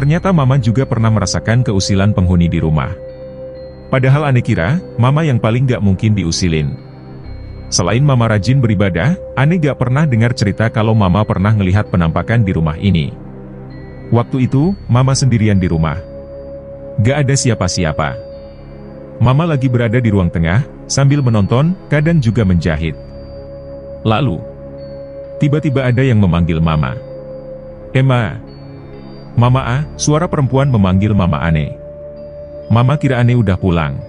Ternyata Mama juga pernah merasakan keusilan penghuni di rumah. Padahal Ane kira, Mama yang paling gak mungkin diusilin. Selain Mama rajin beribadah, Ane gak pernah dengar cerita kalau Mama pernah ngelihat penampakan di rumah ini. Waktu itu, Mama sendirian di rumah. Gak ada siapa-siapa. Mama lagi berada di ruang tengah, sambil menonton, kadang juga menjahit. Lalu, tiba-tiba ada yang memanggil Mama. "Emma." "Mama suara perempuan memanggil Mama Ane. Mama kira Ane udah pulang.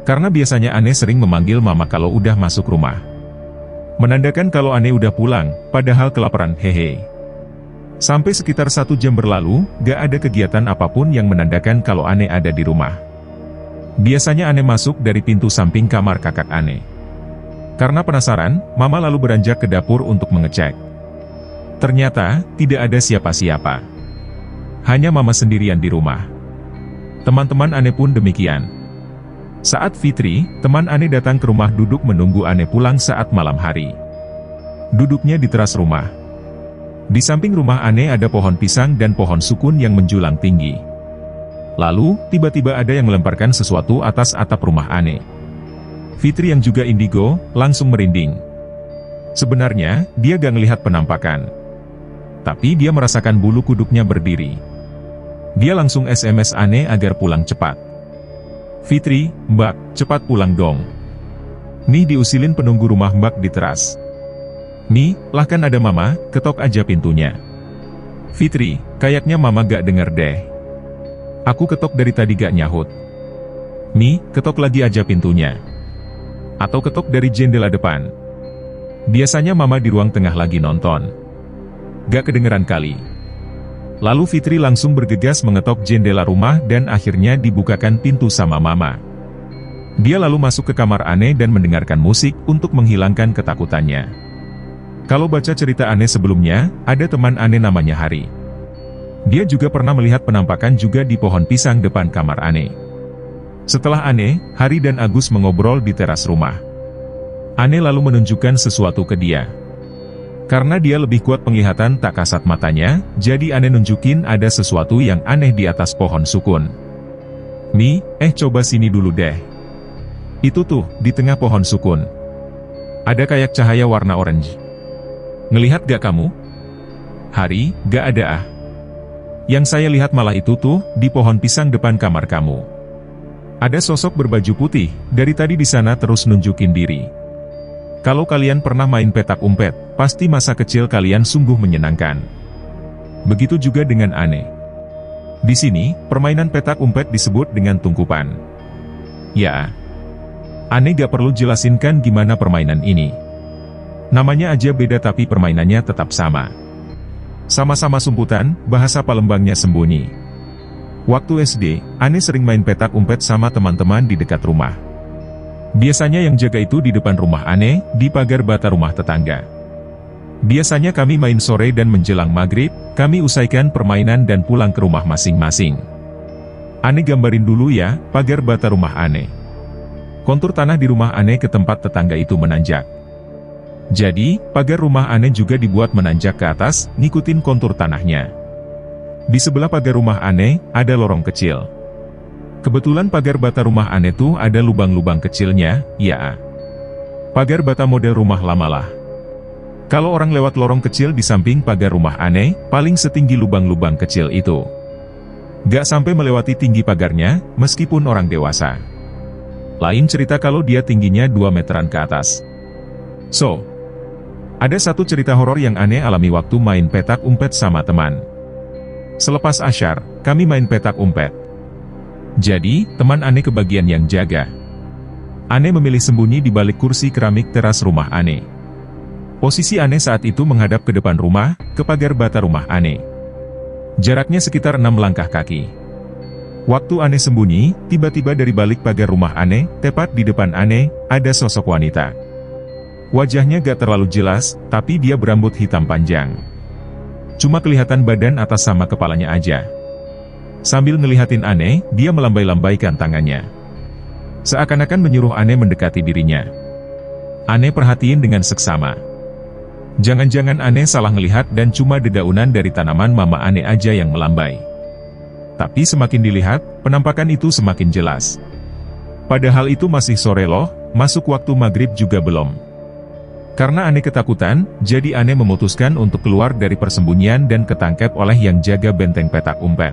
Karena biasanya Ane sering memanggil Mama kalau udah masuk rumah. Menandakan kalau Ane udah pulang, padahal kelaparan, hehe. Sampai sekitar 1 jam berlalu, gak ada kegiatan apapun yang menandakan kalau Ane ada di rumah. Biasanya Ane masuk dari pintu samping kamar kakak Ane. Karena penasaran, Mama lalu beranjak ke dapur untuk mengecek. Ternyata, tidak ada siapa-siapa. Hanya Mama sendirian di rumah. Teman-teman Ane pun demikian. Saat Fitri, teman Ane datang ke rumah duduk menunggu Ane pulang saat malam hari. Duduknya di teras rumah. Di samping rumah Ane ada pohon pisang dan pohon sukun yang menjulang tinggi. Lalu, tiba-tiba ada yang melemparkan sesuatu atas atap rumah Ane. Fitri yang juga indigo, langsung merinding. Sebenarnya, dia gak ngelihat penampakan. Tapi dia merasakan bulu kuduknya berdiri. Dia langsung SMS Ane agar pulang cepat. "Fitri, Mbak, cepat pulang dong. Nih diusilin penunggu rumah Mbak di teras. Nih, lah kan ada Mama, ketok aja pintunya." "Fitri, kayaknya Mama gak denger deh. Aku ketok dari tadi gak nyahut. Nih, ketok lagi aja pintunya. Atau ketok dari jendela depan. Biasanya Mama di ruang tengah lagi nonton. Gak kedengeran kali." Lalu Fitri langsung bergegas mengetok jendela rumah dan akhirnya dibukakan pintu sama Mama. Dia lalu masuk ke kamar Ane dan mendengarkan musik untuk menghilangkan ketakutannya. Kalau baca cerita Ane sebelumnya, ada teman Ane namanya Hari. Dia juga pernah melihat penampakan juga di pohon pisang depan kamar Ane. Setelah Ane, Hari dan Agus mengobrol di teras rumah. Ane lalu menunjukkan sesuatu ke dia. Karena dia lebih kuat penglihatan tak kasat matanya, jadi Ane nunjukin ada sesuatu yang aneh di atas pohon sukun. "Nih, coba sini dulu deh. Itu tuh, di tengah pohon sukun. Ada kayak cahaya warna orange. Ngelihat gak kamu?" "Hari, gak ada ah. Yang saya lihat malah itu tuh, di pohon pisang depan kamar kamu. Ada sosok berbaju putih, dari tadi di sana terus nunjukin diri. Kalau kalian pernah main petak umpet, pasti masa kecil kalian sungguh menyenangkan. Begitu juga dengan Ane. Di sini, permainan petak umpet disebut dengan tungkupan. Ya, Ane gak perlu jelasin kan gimana permainan ini. Namanya aja beda tapi permainannya tetap sama. Sama-sama sumputan, bahasa Palembangnya sembunyi. Waktu SD, Ane sering main petak umpet sama teman-teman di dekat rumah. Biasanya yang jaga itu di depan rumah Ane, di pagar bata rumah tetangga. Biasanya kami main sore dan menjelang maghrib, kami usaikan permainan dan pulang ke rumah masing-masing. Ane gambarin dulu ya, pagar bata rumah Ane. Kontur tanah di rumah Ane ke tempat tetangga itu menanjak. Jadi, pagar rumah Ane juga dibuat menanjak ke atas, ngikutin kontur tanahnya. Di sebelah pagar rumah Ane, ada lorong kecil. Kebetulan pagar bata rumah Ane tuh ada lubang-lubang kecilnya, ya. Pagar bata model rumah lama lah. Kalau orang lewat lorong kecil di samping pagar rumah Ane, paling setinggi lubang-lubang kecil itu. Gak sampai melewati tinggi pagarnya, meskipun orang dewasa. Lain cerita kalau dia tingginya 2 meteran ke atas. So, ada satu cerita horor yang Ane alami waktu main petak umpet sama teman. Selepas asyar, kami main petak umpet. Jadi, teman Ane kebagian yang jaga. Ane memilih sembunyi di balik kursi keramik teras rumah Ane. Posisi Ane saat itu menghadap ke depan rumah, ke pagar bata rumah Ane. Jaraknya sekitar 6 langkah kaki. Waktu Ane sembunyi, tiba-tiba dari balik pagar rumah Ane, tepat di depan Ane, ada sosok wanita. Wajahnya gak terlalu jelas, tapi dia berambut hitam panjang. Cuma kelihatan badan atas sama kepalanya aja. Sambil ngelihatin Ane, dia melambai-lambaikan tangannya. Seakan-akan menyuruh Ane mendekati dirinya. Ane perhatiin dengan seksama. Jangan-jangan Ane salah ngelihat dan cuma dedaunan dari tanaman mama Ane aja yang melambai. Tapi semakin dilihat, penampakan itu semakin jelas. Padahal itu masih sore loh, masuk waktu maghrib juga belum. Karena Ane ketakutan, jadi Ane memutuskan untuk keluar dari persembunyian dan ketangkep oleh yang jaga benteng petak umpet.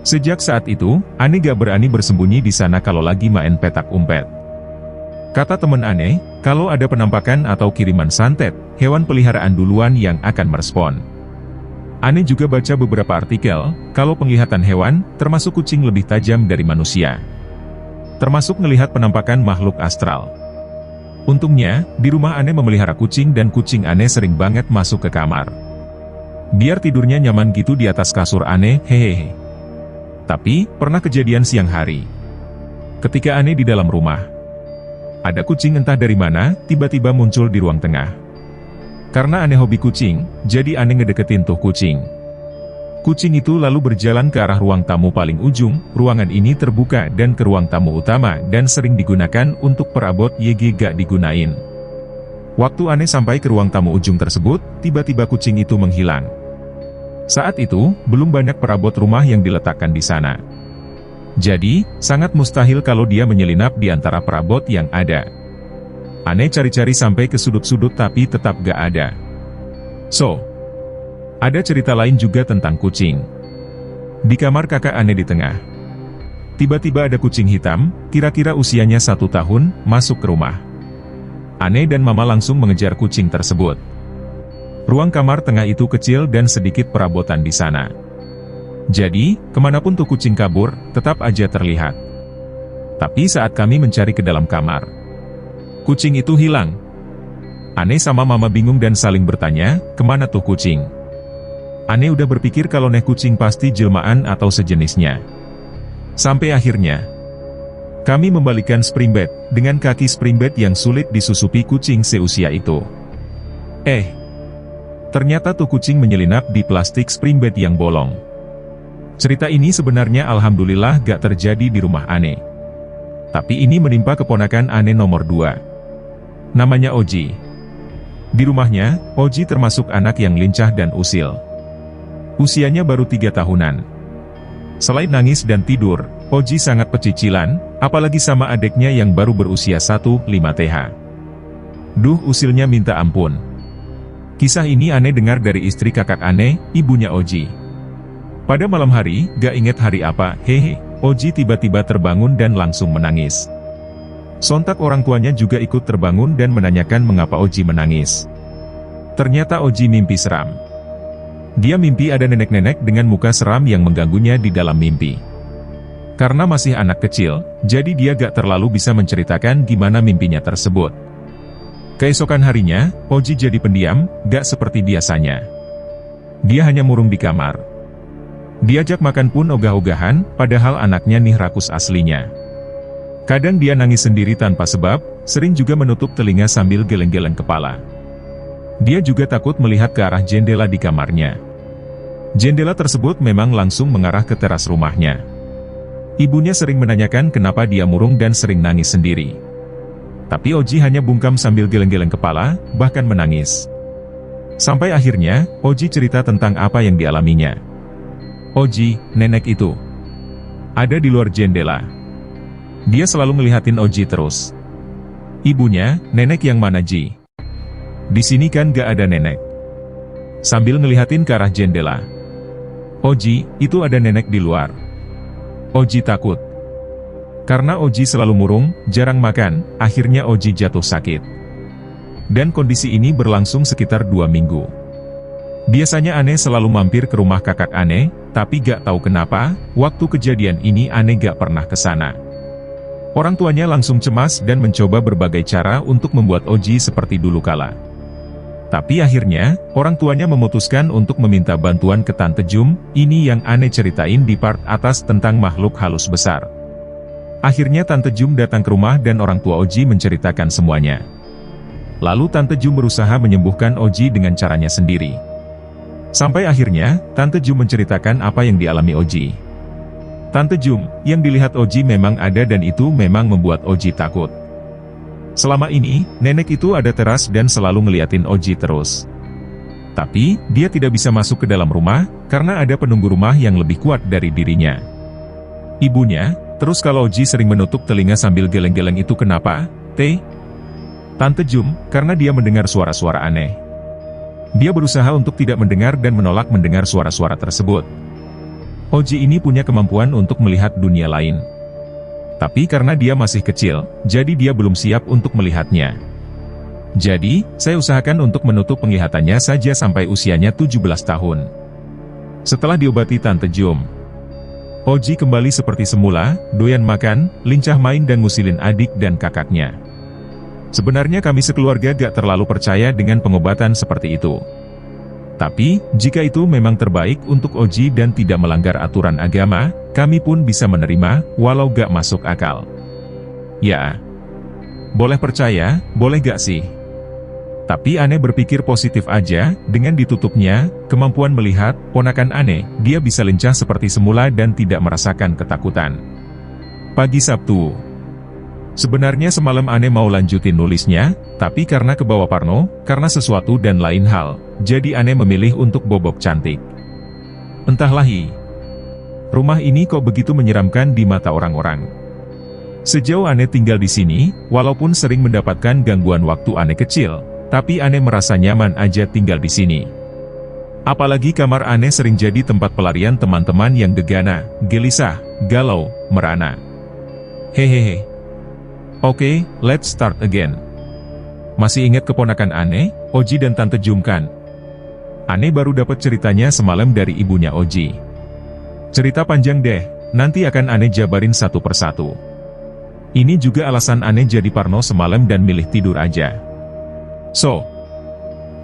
Sejak saat itu, Ane gak berani bersembunyi di sana kalau lagi main petak umpet. Kata teman Ane, kalau ada penampakan atau kiriman santet, hewan peliharaan duluan yang akan merespon. Ane juga baca beberapa artikel, kalau penglihatan hewan, termasuk kucing lebih tajam dari manusia. Termasuk melihat penampakan makhluk astral. Untungnya, di rumah Ane memelihara kucing dan kucing Ane sering banget masuk ke kamar. Biar tidurnya nyaman gitu di atas kasur Ane, hehehe. Tapi, pernah kejadian siang hari. Ketika Ane di dalam rumah, ada kucing entah dari mana, tiba-tiba muncul di ruang tengah. Karena Ane hobi kucing, jadi Ane ngedeketin tuh kucing. Kucing itu lalu berjalan ke arah ruang tamu paling ujung, ruangan ini terbuka dan ke ruang tamu utama dan sering digunakan untuk perabot YG gak digunain. Waktu Ane sampai ke ruang tamu ujung tersebut, tiba-tiba kucing itu menghilang. Saat itu, belum banyak perabot rumah yang diletakkan di sana. Jadi, sangat mustahil kalau dia menyelinap di antara perabot yang ada. Ane cari-cari sampai ke sudut-sudut tapi tetap gak ada. So, ada cerita lain juga tentang kucing. Di kamar kakak Ane di tengah. Tiba-tiba ada kucing hitam, kira-kira usianya 1 tahun, masuk ke rumah. Ane dan mama langsung mengejar kucing tersebut. Ruang kamar tengah itu kecil dan sedikit perabotan di sana. Jadi, kemanapun tuh kucing kabur, tetap aja terlihat. Tapi saat kami mencari ke dalam kamar, kucing itu hilang. Ane sama mama bingung dan saling bertanya, kemana tuh kucing? Ane udah berpikir kalau nih kucing pasti jelmaan atau sejenisnya. Sampai akhirnya, kami membalikan spring bed, dengan kaki spring bed yang sulit disusupi kucing seusia itu. Ternyata tuh kucing menyelinap di plastik spring bed yang bolong. Cerita ini sebenarnya alhamdulillah gak terjadi di rumah Ane. Tapi ini menimpa keponakan Ane nomor 2. Namanya Oji. Di rumahnya, Oji termasuk anak yang lincah dan usil. Usianya baru 3 tahunan. Selain nangis dan tidur, Oji sangat pecicilan, apalagi sama adiknya yang baru berusia 1,5 TH. Duh, usilnya minta ampun. Kisah ini Ane dengar dari istri kakak Ane, ibunya Oji. Pada malam hari, gak inget hari apa, Oji tiba-tiba terbangun dan langsung menangis. Sontak orang tuanya juga ikut terbangun dan menanyakan mengapa Oji menangis. Ternyata Oji mimpi seram. Dia mimpi ada nenek-nenek dengan muka seram yang mengganggunya di dalam mimpi. Karena masih anak kecil, jadi dia gak terlalu bisa menceritakan gimana mimpinya tersebut. Keesokan harinya, Oji jadi pendiam, gak seperti biasanya. Dia hanya murung di kamar. Diajak makan pun ogah-ogahan, padahal anaknya nih rakus aslinya. Kadang dia nangis sendiri tanpa sebab, sering juga menutup telinga sambil geleng-geleng kepala. Dia juga takut melihat ke arah jendela di kamarnya. Jendela tersebut memang langsung mengarah ke teras rumahnya. Ibunya sering menanyakan kenapa dia murung dan sering nangis sendiri. Tapi Oji hanya bungkam sambil geleng-geleng kepala, bahkan menangis. Sampai akhirnya, Oji cerita tentang apa yang dialaminya. Oji, nenek itu ada di luar jendela. Dia selalu ngelihatin Oji terus. Ibunya, nenek yang mana Ji? Di sini kan gak ada nenek. Sambil ngelihatin ke arah jendela. Oji, itu ada nenek di luar. Oji takut. Karena Oji selalu murung, jarang makan, akhirnya Oji jatuh sakit. Dan kondisi ini berlangsung sekitar 2 minggu. Biasanya Ane selalu mampir ke rumah kakak Ane, tapi gak tahu kenapa, waktu kejadian ini Ane gak pernah ke sana. Orang tuanya langsung cemas dan mencoba berbagai cara untuk membuat Oji seperti dulu kala. Tapi akhirnya, orang tuanya memutuskan untuk meminta bantuan ke Tante Jum, ini yang Ane ceritain di part atas tentang makhluk halus besar. Akhirnya Tante Jum datang ke rumah dan orang tua Oji menceritakan semuanya. Lalu Tante Jum berusaha menyembuhkan Oji dengan caranya sendiri. Sampai akhirnya, Tante Jum menceritakan apa yang dialami Oji. Tante Jum, yang dilihat Oji memang ada dan itu memang membuat Oji takut. Selama ini, nenek itu ada teras dan selalu ngeliatin Oji terus. Tapi, dia tidak bisa masuk ke dalam rumah, karena ada penunggu rumah yang lebih kuat dari dirinya. Ibunya, terus kalau Oji sering menutup telinga sambil geleng-geleng itu kenapa, Tante Jum, karena dia mendengar suara-suara aneh. Dia berusaha untuk tidak mendengar dan menolak mendengar suara-suara tersebut. Oji ini punya kemampuan untuk melihat dunia lain. Tapi karena dia masih kecil, jadi dia belum siap untuk melihatnya. Jadi, saya usahakan untuk menutup penglihatannya saja sampai usianya 17 tahun. Setelah diobati Tante Jum, Oji kembali seperti semula, doyan makan, lincah main dan ngusilin adik dan kakaknya. Sebenarnya kami sekeluarga gak terlalu percaya dengan pengobatan seperti itu. Tapi, jika itu memang terbaik untuk Oji dan tidak melanggar aturan agama, kami pun bisa menerima, walau gak masuk akal. Ya, boleh percaya, boleh gak sih? Tapi Ane berpikir positif aja, dengan ditutupnya, kemampuan melihat, ponakan Ane, dia bisa lincah seperti semula dan tidak merasakan ketakutan. Pagi Sabtu. Sebenarnya semalam Ane mau lanjutin nulisnya, tapi karena kebawa parno, karena sesuatu dan lain hal, jadi Ane memilih untuk bobok cantik. Entahlah, rumah ini kok begitu menyeramkan di mata orang-orang. Sejauh Ane tinggal di sini, walaupun sering mendapatkan gangguan waktu Ane kecil, tapi Ane merasa nyaman aja tinggal di sini. Apalagi kamar Ane sering jadi tempat pelarian teman-teman yang gegana, gelisah, galau, merana. Hehehe. Oke, let's start again. Masih ingat keponakan Ane, Oji dan Tante Jum kan? Ane baru dapat ceritanya semalam dari ibunya Oji. Cerita panjang deh, nanti akan Ane jabarin satu persatu. Ini juga alasan Ane jadi parno semalam dan milih tidur aja. So,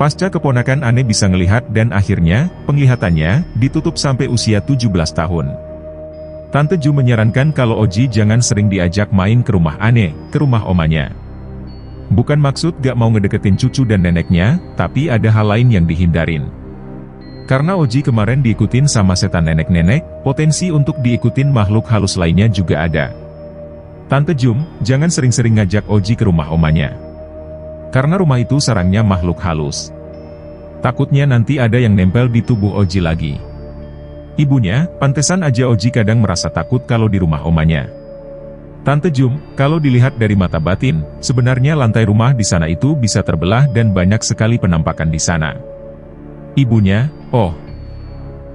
pasca keponakan Ane bisa ngelihat dan akhirnya, penglihatannya, ditutup sampai usia 17 tahun. Tante Ju menyarankan kalau Oji jangan sering diajak main ke rumah Ane, ke rumah omanya. Bukan maksud gak mau ngedeketin cucu dan neneknya, tapi ada hal lain yang dihindarin. Karena Oji kemarin diikutin sama setan nenek-nenek, potensi untuk diikutin makhluk halus lainnya juga ada. Tante Jum, jangan sering-sering ngajak Oji ke rumah omanya. Karena rumah itu sarangnya makhluk halus. Takutnya nanti ada yang nempel di tubuh Oji lagi. Ibunya, pantesan aja Oji kadang merasa takut kalau di rumah omanya. Tante Jum, kalau dilihat dari mata batin, sebenarnya lantai rumah di sana itu bisa terbelah dan banyak sekali penampakan di sana. Ibunya, oh,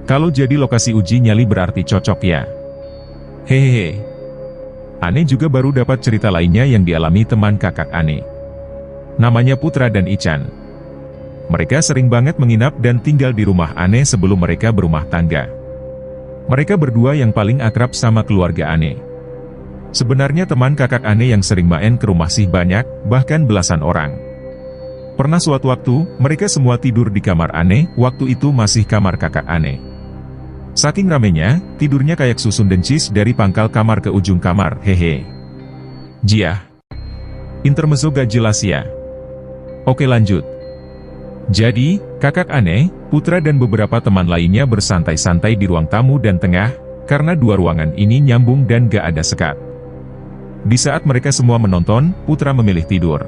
kalau jadi lokasi uji nyali berarti cocok ya. Hehehe. Ane juga baru dapat cerita lainnya yang dialami teman kakak Ane. Namanya Putra dan Ican. Mereka sering banget menginap dan tinggal di rumah Ane sebelum mereka berumah tangga. Mereka berdua yang paling akrab sama keluarga Ane. Sebenarnya teman kakak Ane yang sering main ke rumah sih banyak, bahkan belasan orang. Pernah suatu waktu, mereka semua tidur di kamar Ane, waktu itu masih kamar kakak Ane. Saking ramenya, tidurnya kayak susun dencis dari pangkal kamar ke ujung kamar, hehe. Jiah. Intermezzo gak jelas ya? Oke lanjut. Jadi, kakak Ane, Putra dan beberapa teman lainnya bersantai-santai di ruang tamu dan tengah, karena dua ruangan ini nyambung dan gak ada sekat. Di saat mereka semua menonton, Putra memilih tidur.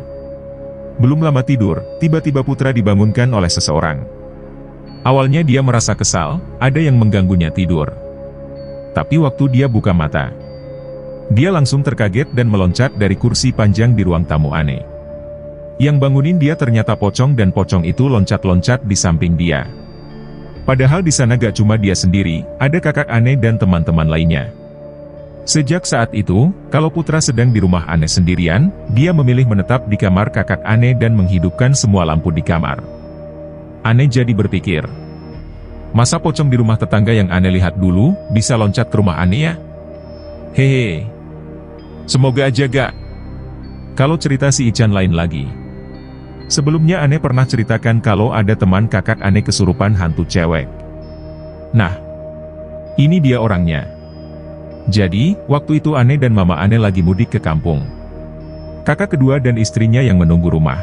Belum lama tidur, tiba-tiba Putra dibangunkan oleh seseorang. Awalnya dia merasa kesal, ada yang mengganggunya tidur. Tapi waktu dia buka mata, dia langsung terkaget dan meloncat dari kursi panjang di ruang tamu Ane. Yang bangunin dia ternyata pocong dan pocong itu loncat-loncat di samping dia. Padahal di sana gak cuma dia sendiri, ada kakak Ane dan teman-teman lainnya. Sejak saat itu, kalau Putra sedang di rumah Ane sendirian, dia memilih menetap di kamar kakak Ane dan menghidupkan semua lampu di kamar. Ane jadi berpikir, masa pocong di rumah tetangga yang Ane lihat dulu, bisa loncat ke rumah Ane ya? Hehe. Semoga aja gak. Kalau cerita si Ican lain lagi. Sebelumnya Ane pernah ceritakan kalau ada teman kakak Ane kesurupan hantu cewek. Nah, ini dia orangnya. Jadi, waktu itu Ane dan mama Ane lagi mudik ke kampung. Kakak kedua dan istrinya yang menunggu rumah.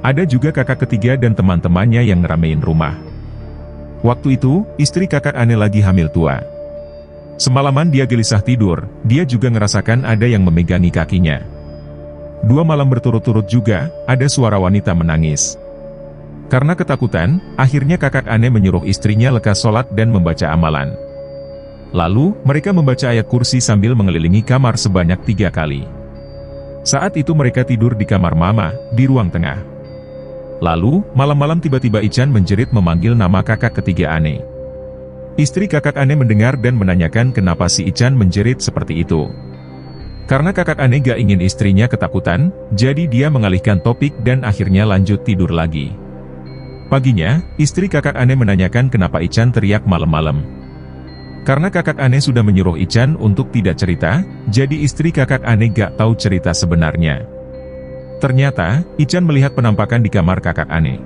Ada juga kakak ketiga dan teman-temannya yang ngeramein rumah. Waktu itu, istri kakak Ane lagi hamil tua. Semalaman dia gelisah tidur, dia juga ngerasakan ada yang memegangi kakinya. 2 malam berturut-turut juga, ada suara wanita menangis. Karena ketakutan, akhirnya kakak Ane menyuruh istrinya lekas sholat dan membaca amalan. Lalu, mereka membaca ayat kursi sambil mengelilingi kamar sebanyak 3 kali. Saat itu mereka tidur di kamar Mama, di ruang tengah. Lalu, malam-malam tiba-tiba Ican menjerit memanggil nama kakak ketiga Ane. Istri kakak Ane mendengar dan menanyakan kenapa si Ican menjerit seperti itu. Karena kakak Ane gak ingin istrinya ketakutan, jadi dia mengalihkan topik dan akhirnya lanjut tidur lagi. Paginya, istri kakak Ane menanyakan kenapa Ican teriak malam-malam. Karena kakak Ane sudah menyuruh Ican untuk tidak cerita, jadi istri kakak Ane gak tahu cerita sebenarnya. Ternyata, Ican melihat penampakan di kamar kakak Ane.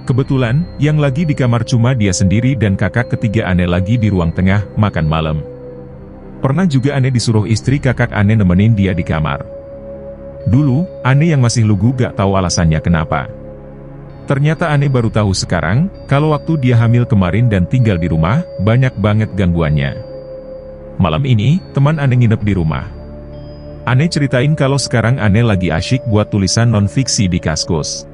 Kebetulan, yang lagi di kamar cuma dia sendiri dan kakak ketiga Ane lagi di ruang tengah, makan malam. Pernah juga Ane disuruh istri kakak Ane nemenin dia di kamar. Dulu, Ane yang masih lugu gak tahu alasannya kenapa. Ternyata Ane baru tahu sekarang, kalau waktu dia hamil kemarin dan tinggal di rumah, banyak banget gangguannya. Malam ini, teman Ane nginep di rumah. Ane ceritain kalau sekarang Ane lagi asyik buat tulisan non-fiksi di Kaskus.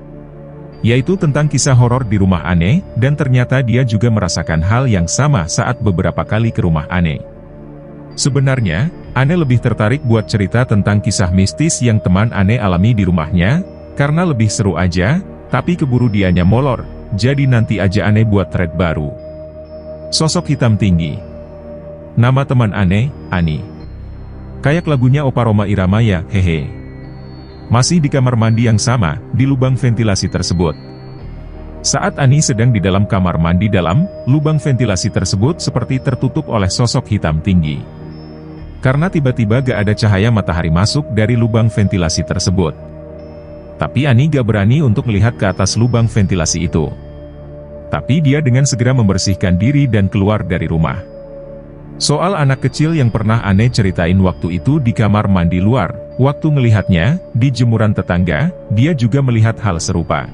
Yaitu tentang kisah horor di rumah Ane, dan ternyata dia juga merasakan hal yang sama saat beberapa kali ke rumah Ane. Sebenarnya, Ane lebih tertarik buat cerita tentang kisah mistis yang teman Ane alami di rumahnya, karena lebih seru aja. Tapi keburu dianya molor, jadi nanti aja Ane buat thread baru. Sosok hitam tinggi. Nama teman Ane, Ani. Kayak lagunya Opa Roma Irama ya, hehe. Masih di kamar mandi yang sama, di lubang ventilasi tersebut. Saat Ani sedang di dalam kamar mandi dalam, lubang ventilasi tersebut seperti tertutup oleh sosok hitam tinggi. Karena tiba-tiba gak ada cahaya matahari masuk dari lubang ventilasi tersebut. Tapi Ani gak berani untuk melihat ke atas lubang ventilasi itu. Tapi dia dengan segera membersihkan diri dan keluar dari rumah. Soal anak kecil yang pernah Ane ceritain waktu itu di kamar mandi luar, waktu melihatnya, di jemuran tetangga, dia juga melihat hal serupa.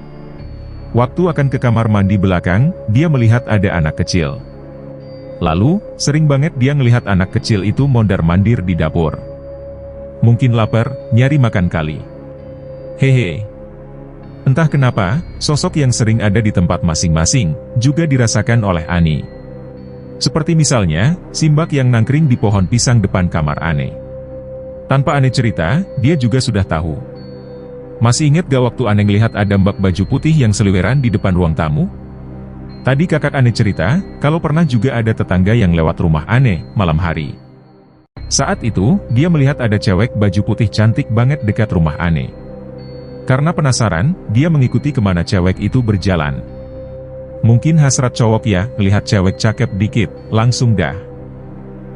Waktu akan ke kamar mandi belakang, dia melihat ada anak kecil. Lalu, sering banget dia ngelihat anak kecil itu mondar-mandir di dapur. Mungkin lapar, nyari makan kali. Hehe. Entah kenapa, sosok yang sering ada di tempat masing-masing, juga dirasakan oleh Ani. Seperti misalnya, Simbak yang nangkring di pohon pisang depan kamar Ane. Tanpa Ane cerita, dia juga sudah tahu. Masih ingat gak waktu Ane ngelihat ada mbak baju putih yang seliweran di depan ruang tamu? Tadi kakak Ane cerita, kalau pernah juga ada tetangga yang lewat rumah Ane, malam hari. Saat itu, dia melihat ada cewek baju putih cantik banget dekat rumah Ane. Karena penasaran, dia mengikuti kemana cewek itu berjalan. Mungkin hasrat cowok ya, lihat cewek cakep dikit, langsung dah.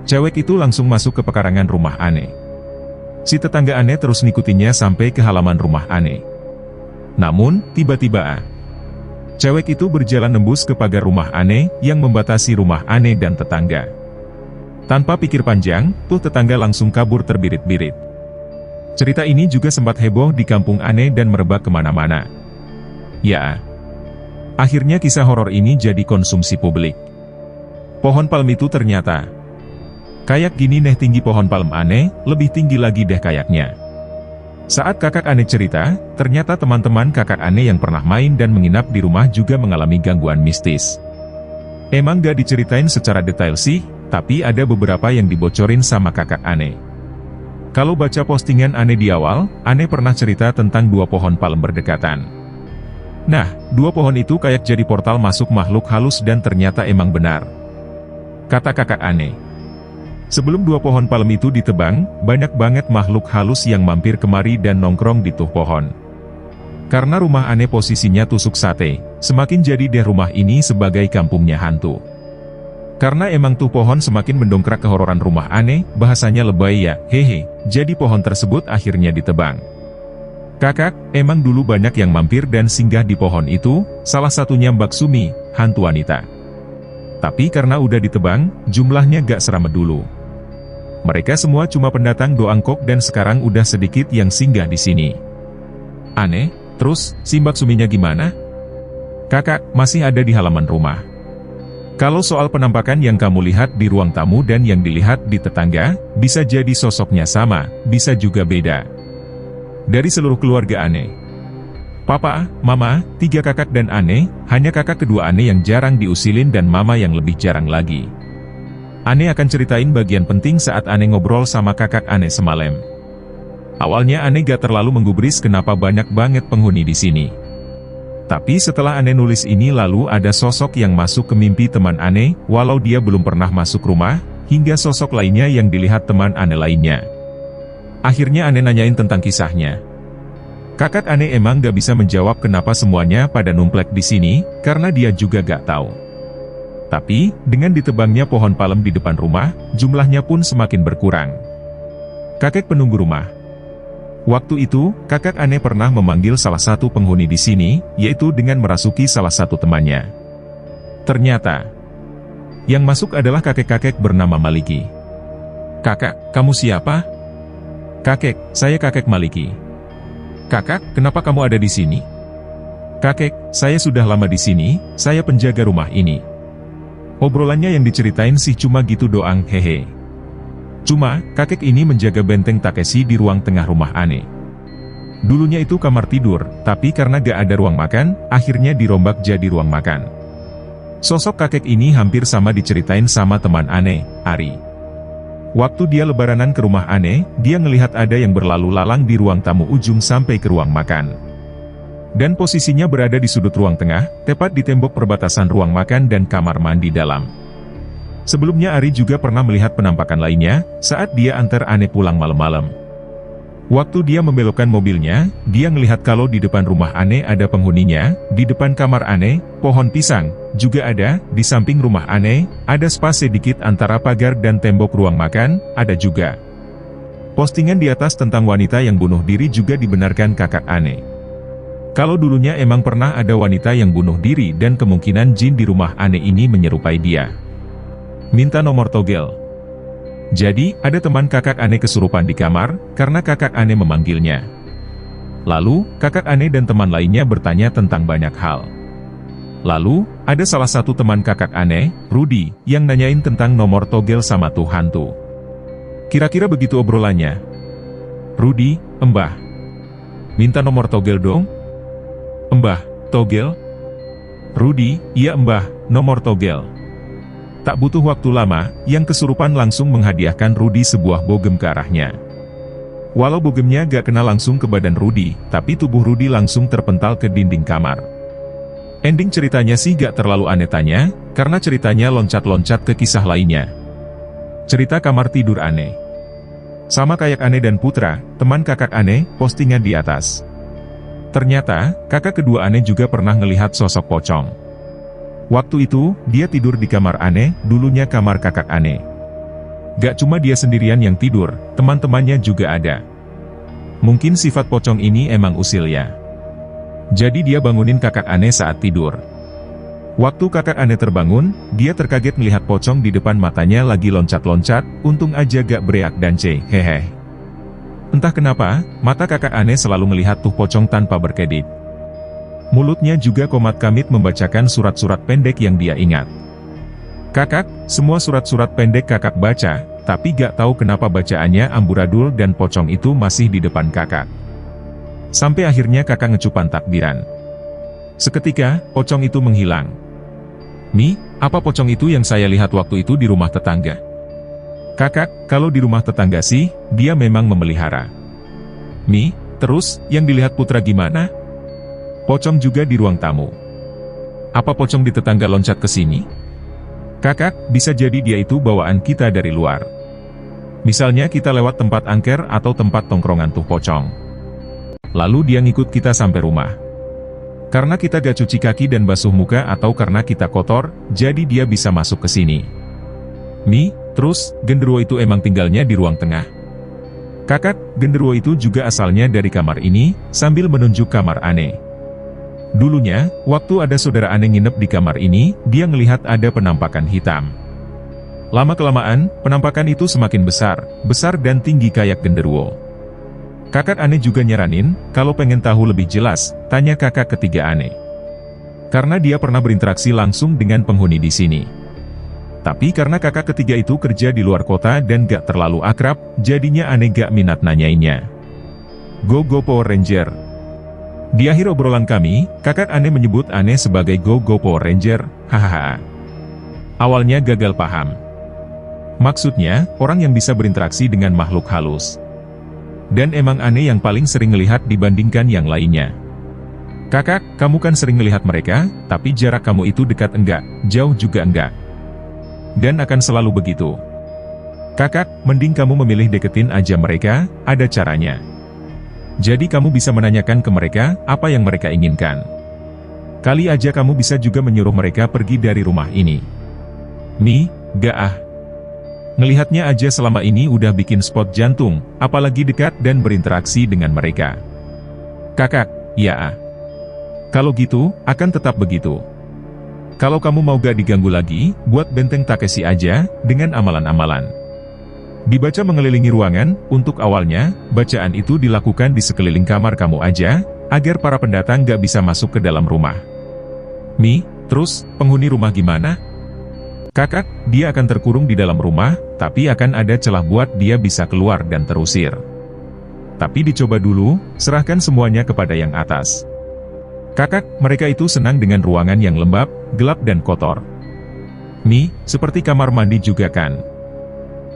Cewek itu langsung masuk ke pekarangan rumah Ane. Si tetangga Ane terus ngikutinya sampai ke halaman rumah Ane. Namun, tiba-tiba, cewek itu berjalan nembus ke pagar rumah Ane, yang membatasi rumah Ane dan tetangga. Tanpa pikir panjang, tuh tetangga langsung kabur terbirit-birit. Cerita ini juga sempat heboh di kampung Ane dan merebak kemana-mana. Ya, akhirnya kisah horor ini jadi konsumsi publik. Pohon palem itu ternyata kayak gini nih tinggi pohon palem Ane, lebih tinggi lagi deh kayaknya. Saat kakak Ane cerita, ternyata teman-teman kakak Ane yang pernah main dan menginap di rumah juga mengalami gangguan mistis. Emang gak diceritain secara detail sih, tapi ada beberapa yang dibocorin sama kakak Ane. Kalau baca postingan Ane di awal, Ane pernah cerita tentang 2 pohon palem berdekatan. Nah, 2 pohon itu kayak jadi portal masuk makhluk halus dan ternyata emang benar. Kata kakak Ane. Sebelum 2 pohon palem itu ditebang, banyak banget makhluk halus yang mampir kemari dan nongkrong di tuh pohon. Karena rumah Ane posisinya tusuk sate, semakin jadi deh rumah ini sebagai kampungnya hantu. Karena emang tuh pohon semakin mendongkrak kehororan rumah Ane, bahasanya lebay ya, hehe, jadi pohon tersebut akhirnya ditebang. Kakak, emang dulu banyak yang mampir dan singgah di pohon itu, salah satunya Mbak Sumi, hantu wanita. Tapi karena udah ditebang, jumlahnya gak seramai dulu. Mereka semua cuma pendatang doangkok dan sekarang udah sedikit yang singgah di sini. Aneh, terus, si Mbak Suminya gimana? Kakak, masih ada di halaman rumah. Kalau soal penampakan yang kamu lihat di ruang tamu dan yang dilihat di tetangga, bisa jadi sosoknya sama, bisa juga beda. Dari seluruh keluarga Ane. Papa, Mama, 3 kakak dan Ane, hanya kakak kedua Ane yang jarang diusilin dan Mama yang lebih jarang lagi. Ane akan ceritain bagian penting saat Ane ngobrol sama kakak Ane semalam. Awalnya Ane gak terlalu menggubris kenapa banyak banget penghuni di sini. Tapi setelah Ane nulis ini lalu ada sosok yang masuk ke mimpi teman Ane, walau dia belum pernah masuk rumah, hingga sosok lainnya yang dilihat teman Ane lainnya. Akhirnya Ane nanyain tentang kisahnya. Kakak Ane emang gak bisa menjawab kenapa semuanya pada numplek di sini, karena dia juga gak tahu. Tapi, dengan ditebangnya pohon palem di depan rumah, jumlahnya pun semakin berkurang. Kakek penunggu rumah. Waktu itu, kakak Ane pernah memanggil salah satu penghuni di sini, yaitu dengan merasuki salah satu temannya. Ternyata, yang masuk adalah kakek-kakek bernama Maliki. "Kakak, kamu siapa?" "Kakek, saya kakek Maliki." "Kakak, kenapa kamu ada di sini?" "Kakek, saya sudah lama di sini, saya penjaga rumah ini." Obrolannya yang diceritain sih cuma gitu doang, hehe. Cuma, kakek ini menjaga benteng Takeshi di ruang tengah rumah Ane. Dulunya itu kamar tidur, tapi karena gak ada ruang makan, akhirnya dirombak jadi ruang makan. Sosok kakek ini hampir sama diceritain sama teman Ane, Ari. Waktu dia lebaranan ke rumah Ane, dia ngelihat ada yang berlalu lalang di ruang tamu ujung sampai ke ruang makan. Dan posisinya berada di sudut ruang tengah, tepat di tembok perbatasan ruang makan dan kamar mandi dalam. Sebelumnya Ari juga pernah melihat penampakan lainnya, saat dia antar Ane pulang malam-malam. Waktu dia membelokkan mobilnya, dia ngelihat kalau di depan rumah Ane ada penghuninya, di depan kamar Ane, pohon pisang, juga ada, di samping rumah Ane, ada spasi sedikit antara pagar dan tembok ruang makan, ada juga. Postingan di atas tentang wanita yang bunuh diri juga dibenarkan kakak Ane. Kalau dulunya emang pernah ada wanita yang bunuh diri dan kemungkinan jin di rumah Ane ini menyerupai dia. Minta nomor togel. Jadi, ada teman kakak Ane kesurupan di kamar, karena kakak Ane memanggilnya. Lalu, kakak Ane dan teman lainnya bertanya tentang banyak hal. Lalu, ada salah satu teman kakak Ane, Rudy, yang nanyain tentang nomor togel sama tuh hantu. Kira-kira begitu obrolannya. Rudy, "Mbah, minta nomor togel dong." "Mbah, togel?" Rudy, "Iya mbah, nomor togel." Tak butuh waktu lama, yang kesurupan langsung menghadiahkan Rudy sebuah bogem ke arahnya. Walau bogemnya gak kena langsung ke badan Rudy, tapi tubuh Rudy langsung terpental ke dinding kamar. Ending ceritanya sih gak terlalu aneh tanya, karena ceritanya loncat-loncat ke kisah lainnya. Cerita kamar tidur Ane. Sama kayak Ane dan Putra, teman kakak Ane, postingan di atas. Ternyata, kakak kedua Ane juga pernah ngelihat sosok pocong. Waktu itu, dia tidur di kamar Ane, dulunya kamar kakak Ane. Gak cuma dia sendirian yang tidur, teman-temannya juga ada. Mungkin sifat pocong ini emang usil ya. Jadi dia bangunin kakak Ane saat tidur. Waktu kakak Ane terbangun, dia terkaget melihat pocong di depan matanya lagi loncat-loncat, untung aja gak bereak dan hehe. Entah kenapa, mata kakak Ane selalu melihat tuh pocong tanpa berkedip. Mulutnya juga komat kamit membacakan surat-surat pendek yang dia ingat. "Kakak, semua surat-surat pendek kakak baca, tapi gak tahu kenapa bacaannya amburadul dan pocong itu masih di depan kakak." Sampai akhirnya kakak ngecupan takbiran. Seketika, pocong itu menghilang. "Mi, apa pocong itu yang saya lihat waktu itu di rumah tetangga?" "Kakak, kalau di rumah tetangga sih, dia memang memelihara." "Mi, terus, yang dilihat Putra gimana?" "Pocong juga di ruang tamu." "Apa pocong di tetangga loncat ke sini?" "Kakak, bisa jadi dia itu bawaan kita dari luar. Misalnya kita lewat tempat angker atau tempat tongkrongan tuh pocong. Lalu dia ngikut kita sampai rumah. Karena kita gak cuci kaki dan basuh muka atau karena kita kotor, jadi dia bisa masuk ke sini." "Mi, terus, genderuwo itu emang tinggalnya di ruang tengah?" "Kakak, genderuwo itu juga asalnya dari kamar ini," sambil menunjuk kamar Ane. Dulunya, waktu ada saudara Ane nginep di kamar ini, dia ngelihat ada penampakan hitam. Lama-kelamaan, penampakan itu semakin besar dan tinggi kayak genderuwo. Kakak Ane juga nyaranin, kalau pengen tahu lebih jelas, tanya kakak ketiga Ane. Karena dia pernah berinteraksi langsung dengan penghuni di sini. Tapi karena kakak ketiga itu kerja di luar kota dan gak terlalu akrab, jadinya Ane gak minat nanyainnya. Go Power Ranger! Di akhir obrolan kami, kakak Ane menyebut Ane sebagai Go-Go Power Ranger, hahaha. Awalnya gagal paham. Maksudnya, orang yang bisa berinteraksi dengan makhluk halus. Dan emang Ane yang paling sering melihat dibandingkan yang lainnya. Kakak, kamu kan sering melihat mereka, tapi jarak kamu itu dekat enggak, jauh juga enggak. Dan akan selalu begitu. Kakak, mending kamu memilih deketin aja mereka, ada caranya. Jadi kamu bisa menanyakan ke mereka, apa yang mereka inginkan. Kali aja kamu bisa juga menyuruh mereka pergi dari rumah ini. Nih, gak ah. Ngelihatnya aja selama ini udah bikin spot jantung, apalagi dekat dan berinteraksi dengan mereka. Kakak, ya ah. Kalau gitu, akan tetap begitu. Kalau kamu mau gak diganggu lagi, buat benteng Takeshi aja, dengan amalan-amalan. Dibaca mengelilingi ruangan, untuk awalnya, bacaan itu dilakukan di sekeliling kamar kamu aja, agar para pendatang gak bisa masuk ke dalam rumah. Mi, terus, penghuni rumah gimana? Kakak, dia akan terkurung di dalam rumah, tapi akan ada celah buat dia bisa keluar dan terusir. Tapi dicoba dulu, serahkan semuanya kepada yang atas. Kakak, mereka itu senang dengan ruangan yang lembab, gelap dan kotor. Mi, seperti kamar mandi juga kan?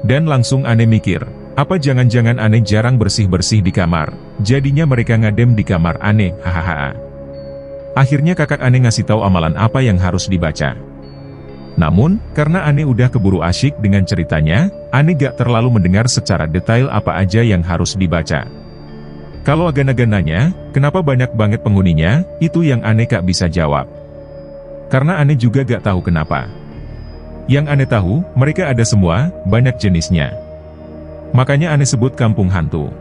Dan langsung Ane mikir, apa jangan-jangan Ane jarang bersih-bersih di kamar, jadinya mereka ngadem di kamar Ane, hahaha. Akhirnya kakak Ane ngasih tahu amalan apa yang harus dibaca. Namun, karena Ane udah keburu asyik dengan ceritanya, Ane gak terlalu mendengar secara detail apa aja yang harus dibaca. Kalau agan-agan nanya, kenapa banyak banget penghuninya, itu yang Ane gak bisa jawab. Karena Ane juga gak tahu kenapa. Yang Ane tahu, mereka ada semua, banyak jenisnya. Makanya Ane sebut kampung hantu.